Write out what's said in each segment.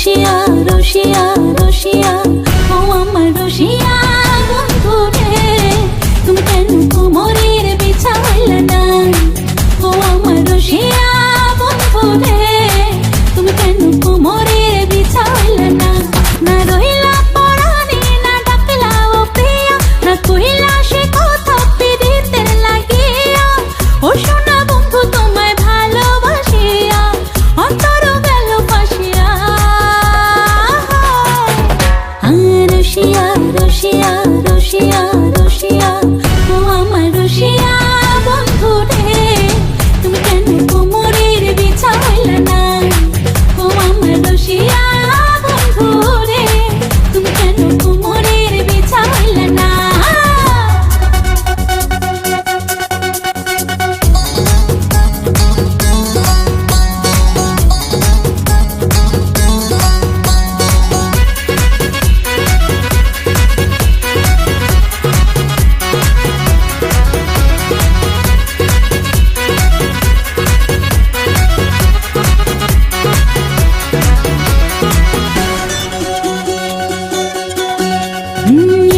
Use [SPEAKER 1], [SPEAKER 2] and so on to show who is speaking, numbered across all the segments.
[SPEAKER 1] রসিয়া রসিয়া রসিয়া ও আমার রসিয়া বন্ধু রে তুমি কেন কোমরের বিছাইলে না ও আমার রসিয়া বন্ধু রে তুমি কেন কোমরের বিছাইলে না না রহিলা পরাণী না ডাকলা ও প্রিয়া না কহিলা সে কথা পিরিতের লাগিয়া ও সোনা বন্ধু তোমায় ভালোবাসিয়া অন্তর গেল ফাঁসিয়া রসিয়া রসিয়া রসিয়া রসিয়া ও আমার রসিয়া বন্ধু রে তুমি কেন কোমরের বিছাইলে না ও আমার রসিয়া বন্ধু রে তুমি কেন কোমরের বিছাইলে না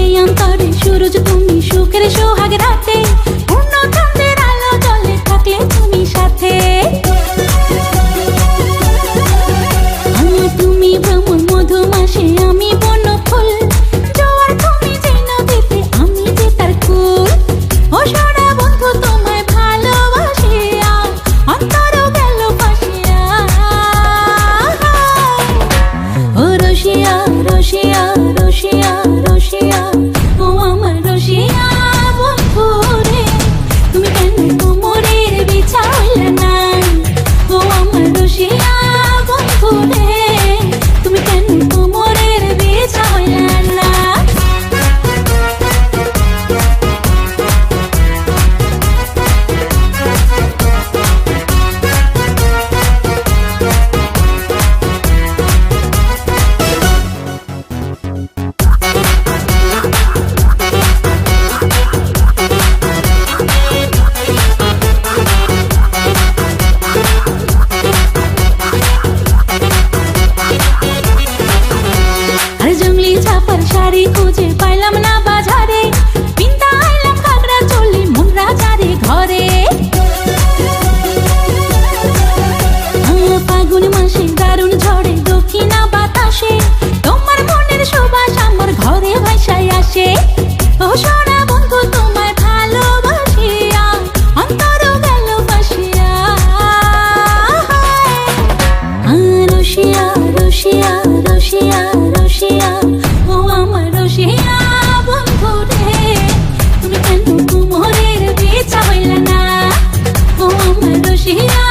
[SPEAKER 1] এই অন্তরে সূরজ তুমি সুখের সোহাগ রাতে পূর্ণ চন্দ্রের আলো জলে থাকলে তুমি সাথে তুমি ভ্রমণ মধুমাসে আমি বন্য ফুল জোয়ার তুমি যে নদীতে আমি যে তার কুল ও সোনা বন্ধু তোমায় ভালোবাসিয়া অন্তর গেল ফাঁসিয়া ও রসিয়া রসিয়া রসিয়া রসিয়া ও আমার রসিয়া বন্ধু রে তুমি কেন কোমরের বিছাইলে না ও আমার রসিয়া বন্ধু রে তুমি কেন কোমরের বিছাইলে না আর জঙ্গলি ছাপার শাড়ি খুঁজে পাইলাম না বাজারে পিন্তা আইলাম ঘাগরা চলি মুন্ডা চারে ঘরে ফাগুন মাসে দারুণ ঝড়ে দক্ষিণা বাতাসে তোমার মনের সুবাস আমার ঘরে ভাসায় আসে ও সোনা বন্ধু তোমায় ভালোবাসিয়া অন্তর গেল ফাঁসিয়া রসিয়া রসিয়া রসিয়া রসিয়া ও আমার রসিয়া বন্ধু রে তুমি কেন কোমরের বিছাইলে না ও আমার রসিয়া